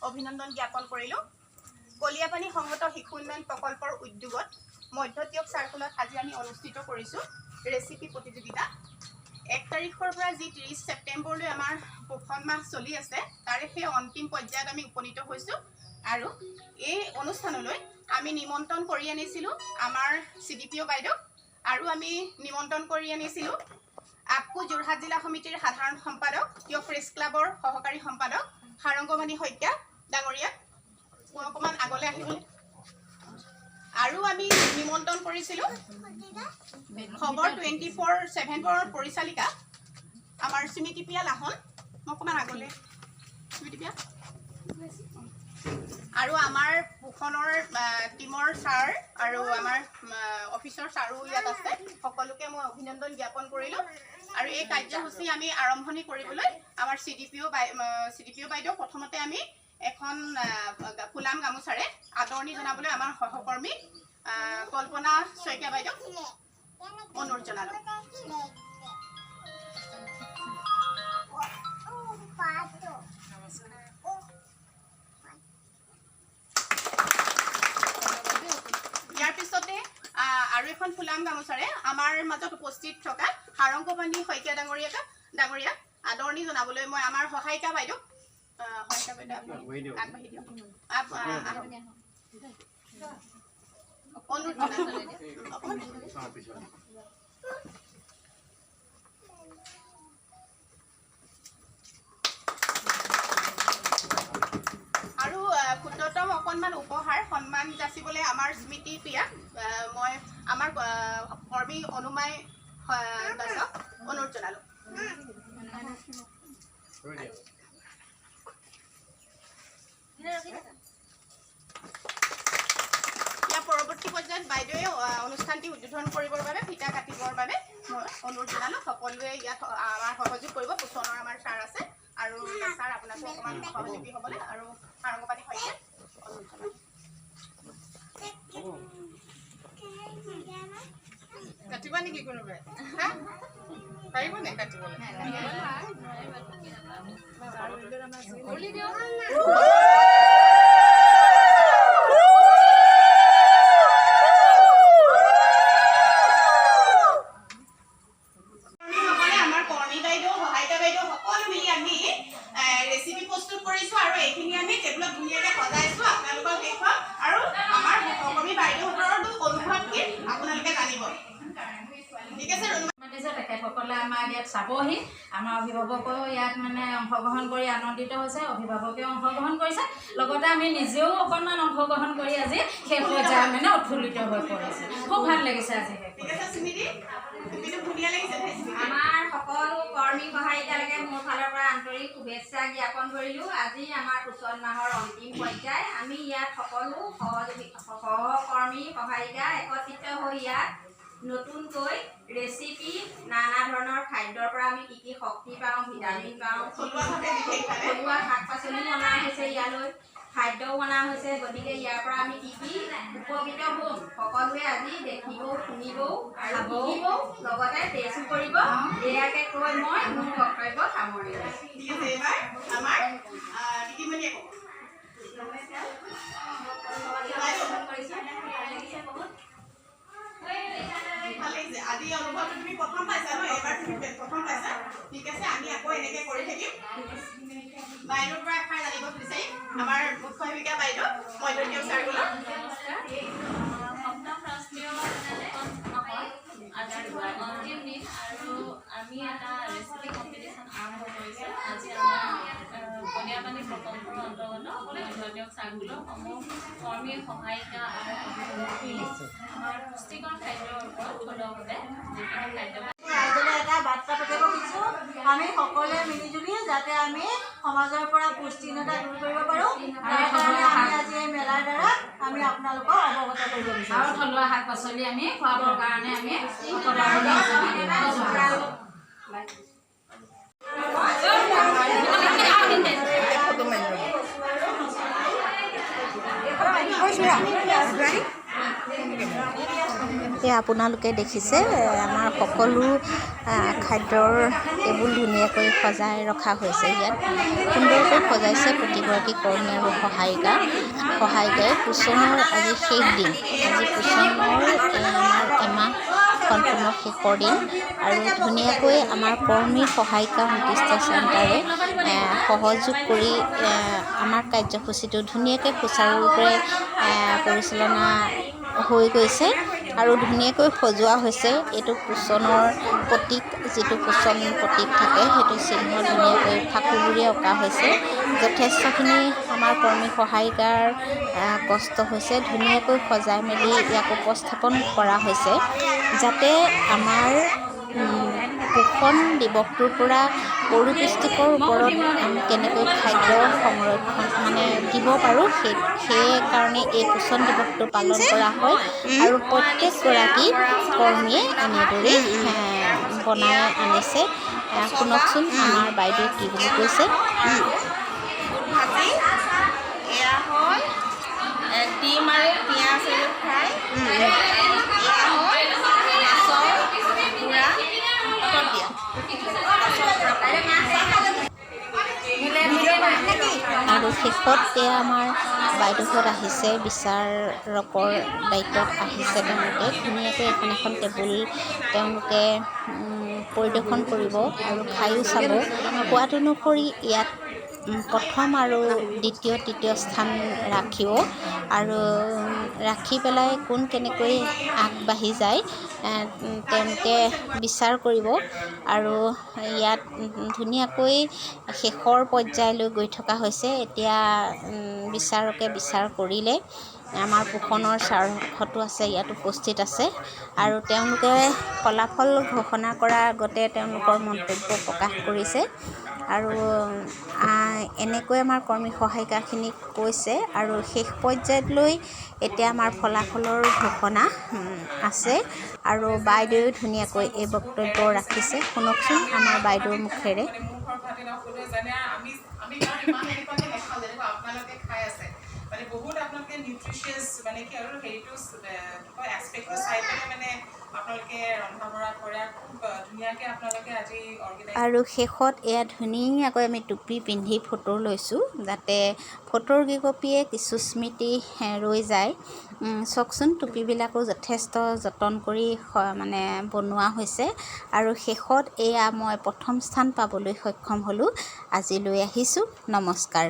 অভিনন্দন জ্ঞাপন কৰিলোঁ। কলিয়াপানী সংহত শিশু উন্নয়ন প্ৰকল্পৰ উদ্যোগত মধ্যতীয়ক চাৰ্কুলত আজি আমি অনুষ্ঠিত কৰিছোঁ ৰেচিপি প্ৰতিযোগিতা। 1 তাৰিখৰ পৰা যি 30 ছেপ্টেম্বৰলৈ আমাৰ পোষণ মাহ চলি আছে তাৰে সেই অন্তিম পৰ্যায়ত আমি উপনীত হৈছোঁ। আৰু এই অনুষ্ঠানলৈ আমি নিমন্ত্ৰণ কৰি আনিছিলোঁ আমাৰ CDPO বাইদেউ, আৰু আমি নিমন্ত্ৰণ কৰি আনিছিলোঁ আপকো যোৰহাট জিলা সমিতিৰ সাধাৰণ সম্পাদক কিয় প্ৰেছ ক্লাবৰ সহকাৰী সম্পাদক সাৰংগমণি শইকীয়া ডাঙৰীয়া, অকণমান আগলৈ আহিবলৈ। আৰু আমি নিমন্ত্ৰণ কৰিছিলোঁ খবৰ 24/7 পৰিচালিকা আমাৰ স্মৃতিপ্ৰিয়া লাহন, অকণমান আগলৈ স্মৃতিপ্ৰিয়া, আৰু আমাৰ পোষণৰ টিমৰ ছাৰ আৰু আমাৰ অফিচৰ ছাৰো ইয়াত আছে। সকলোকে মই অভিনন্দন জ্ঞাপন কৰিলোঁ। আৰু এই কাৰ্যসূচী আমি আৰম্ভণি কৰিবলৈ আমাৰ CDPO বাইদেউ প্ৰথমতে আমি এখন ফুলাম গামোচাৰে আদৰণি জনাবলৈ আমাৰ সহকৰ্মী কল্পনা শইকীয়া বাইদেউক অনুৰোধ জনালোঁ। ইয়াৰ পিছতে আৰু এখন ফুলাম গামোচাৰে আমাৰ মাজত উপস্থিত থকা সাৰংগমণি শইকীয়া ডাঙৰীয়া আদৰণি জনাবলৈ মই আমাৰ সহায়িকা বাইদেউ আগবাঢ়ি দিয়ক অনুৰোধ জনালোঁ। আৰু ক্ষুদ্ৰতম অকণমান উপহাৰ সন্মান যাচিবলৈ আমাৰ স্মৃতিপ্ৰিয়াক মই আমাৰ কৰ্মী অনুমাই দাসক অনুৰোধ জনালোঁ। ইয়াৰ পৰৱৰ্তী পৰ্যায়ত বাইদেৱে অনুষ্ঠানটি উদ্বোধন কৰিবৰ বাবে ফিতা কাটিবৰ বাবে মই অনুৰোধ জনালোঁ। সকলোৱে ইয়াত আমাৰ সহযোগ কৰিব। পোষণৰ আমাৰ ছাৰ আছে আৰু ছাৰ আপোনাকো অকণমান সহযোগী হ'বলৈ, আৰু সাৰংগমণি শইকীয়া অনুৰোধ জনালোঁ। কাটিবা নেকি কোনোবাই? পাৰিব নে কাটিবলৈ? আমাৰ কৰ্মী বাইদেউ সহায়িকা বাইদেউ সকলো মিলি আমি ৰেচিপি প্ৰস্তুত কৰিছোঁ, আৰু এইখিনি আমি টেবুলত ধুনীয়াকৈ সজাইছোঁ আপোনালোকক দেখুৱাম। আৰু আমাৰ সহকৰ্মী বাইদেউহঁতৰতো অনুভৱ কি আপোনালোকে জানিব। ঠিক আছে, তেখেতসকলে আমাৰ ইয়াত চাবহি। আমাৰ অভিভাৱকেও ইয়াত অংশগ্ৰহণ কৰি আনন্দিত হৈছে, অভিভাৱকেও অংশগ্ৰহণ কৰিছে, লগতে আমি নিজেও অকণমান অংশগ্ৰহণ কৰি আজি শেষ পৰ্যায় উৎফুল্লিত হৈ পৰিছে। খুব ভাল লাগিছে আজি। আমাৰ সকলো কৰ্মী সহায়িকালৈকে মোৰ ফালৰ পৰা আন্তৰিক শুভেচ্ছা জ্ঞাপন কৰিলোঁ। আজি আমাৰ পোষণ মাহৰ অন্তিম পৰ্যায়। আমি ইয়াত সকলো সহকৰ্মী সহায়িকা একত্ৰিত হৈ ইয়াত নতুনকৈ ৰেচিপি, নানা ধৰণৰ খাদ্যৰ পৰা আমি কি শক্তি পাওঁ, ভিটামিন পাওঁ, থলুৱা শাক পাচলি অনা হৈছে, ইয়ালৈ খাদ্যও অনা হৈছে। গতিকে ইয়াৰ পৰা আমি কি উপকৃত হ'ম সকলোৱে আজি দেখিবও, শুনিবও আৰু শিকিবও, লগতে টেষ্টো কৰিব। এয়াকে কৈ মই মোৰ বক্তব্য সামৰিলোঁ। আজি অনুভৱটো তুমি প্ৰথম পাইছা ন? এইবাৰ তুমি প্ৰথম পাইছা। ঠিক আছে, আমি আকৌ এনেকৈ কৰি থাকিম। বাইদেউৰ পৰা এষাৰ জানিব বিচাৰিম, আমাৰ মুখ্য সেৱিকা বাইদেউ মধ্যতীয়ক চাৰ্কুলৰ। সপ্তম ৰাষ্ট্ৰীয় আজি অন্তিম দিন, আৰু আমি এটা ৰেচিপি কম্পিটিশ্যন আৰম্ভ কৰিছোঁ। আজি আমাৰ কলিয়াপানী প্ৰকল্পৰ অন্তৰ্গত মধ্যতীয়ক চাৰ্কুলৰ সমূহ কৰ্মী সহায়িকা আৰু আমাৰ পুষ্টিকৰ খাদ্যৰ ওপৰত থলুৱাভাৱে যিখিনি খাদ্য ৰাইজলৈ এটা বাৰ্তা পঠিয়াব খুজিছোঁ, আমি সকলোৱে মিলিজুলি যাতে আমি সমাজৰ পৰা পুষ্টিহীনতা দূৰ কৰিব পাৰোঁ। তাৰ কাৰণে আমি আজি এই মেলাৰ দ্বাৰা আমি আপোনালোকক অৱগত কৰিব বিচাৰোঁ। আৰু থলুৱা শাক পাচলি আমি খুৱাবৰ কাৰণে আমি Ready? এই আপোনালোকে দেখিছে আমাৰ সকলো খাদ্যৰ টেবুল ধুনীয়াকৈ সজাই ৰখা হৈছে। ইয়াত সুন্দৰকৈ সজাইছে প্ৰতিগৰাকী কৰ্মী আৰু সহায়িকাই। পোষণৰ আজি শেষ দিন। আজি পোষণৰ আমাৰ এমাহ সম্পূৰ্ণ শেষৰ দিন আৰু ধুনীয়াকৈ আমাৰ কৰ্মী সহায়িকা সন্তুষ্ট চেণ্টাৰে সহযোগ কৰি আমাৰ কাৰ্যসূচীটো ধুনীয়াকৈ সুচাৰুৰূপে পৰিচালনা হৈ গৈছে আৰু ধুনীয়াকৈ সজোৱা হৈছে। এইটো পোষণৰ প্ৰতীক, যিটো পোষণ প্ৰতীক থাকে সেইটো চিহ্ন ধুনীয়াকৈ ফাকুৰিৰে অঁকা হৈছে। যথেষ্টখিনি আমাৰ কৰ্মী সহায়িকাৰ কষ্ট হৈছে। ধুনীয়াকৈ সজাই মেলি ইয়াক উপস্থাপন কৰা হৈছে যাতে আমাৰ পোষণ দিৱসটোৰ পৰা পৰিপুষ্টিকৰ ওপৰত আমি কেনেকৈ খাদ্য সংৰক্ষণ দিব পাৰোঁ সেইকাৰণে এই পোষণ দিৱসটো পালন কৰা হয় আৰু প্ৰত্যেকগৰাকী কৰ্মীয়ে এনেদৰেই বনাই আনিছে। শুনকচোন আমাৰ বাইদেৱে কি বুলি কৈছে। ভাজি এয়া হ'ল ডিম আৰু পিঁয়াজ আৰু ফ্ৰাই। এয়া হ'ল মাছৰ পুৰা পাতত দিয়া। আৰু শেষত এয়া আমাৰ বাইদেউহঁত আহিছে, বিচাৰকৰ দায়িত্বত আহিছে। তেওঁলোকে ধুনীয়াকৈ এখন টেবুল তেওঁলোকে পৰিদৰ্শন কৰিব আৰু খায়ো চাব। সোৱাদ অনুসৰি ইয়াত প্ৰথম আৰু দ্বিতীয় তৃতীয় স্থান ৰাখিব আৰু ৰাখি পেলাই কোন কেনেকৈ আগবাঢ়ি যায় তেওঁলোকে বিচাৰ কৰিব আৰু ইয়াত ধুনীয়াকৈ শেষৰ পৰ্যায়লৈ গৈ থকা হৈছে। এতিয়া বিচাৰকে বিচাৰ কৰিলে আমাৰ পোষণৰ স্বাৰ্থটো আছে ইয়াত উপস্থিত আছে আৰু তেওঁলোকে ফলাফল ঘোষণা কৰাৰ আগতে তেওঁলোকৰ মন্তব্য প্ৰকাশ কৰিছে আৰু এনেকৈ আমাৰ কৰ্মী সহায়িকাখিনিক কৈছে আৰু শেষ পৰ্যায়লৈ এতিয়া আমাৰ ফলাফলৰ ঘোষণা আছে আৰু বাইদেৱে ধুনীয়াকৈ এই বক্তব্য ৰাখিছে। শুনকচোন আমাৰ বাইদেউৰ মুখেৰে। বহুত আপোনালোকে নিউট্ৰিচিয়াছ কি আৰু হেৰিটো এছপেক্টটো চাই পেলাই আপোনালোকে ৰন্ধা বঢ়া কৰে। খুব ধুনীয়াকৈ আপোনালোকে আজি অৰ্গেনাইজ। আৰু শেষত এয়া ধুনীয়াকৈ আমি টুপি পিন্ধি ফটো লৈছোঁ যাতে ফটোৰ কেইকপিয়ে কিছু স্মৃতি ৰৈ যায়। চাওকচোন টুপিবিলাকো যথেষ্ট যতন কৰি বনোৱা হৈছে আৰু শেষত এয়া মই প্ৰথম স্থান পাবলৈ সক্ষম হ'লোঁ। আজিলৈ আহিছোঁ। নমস্কাৰ।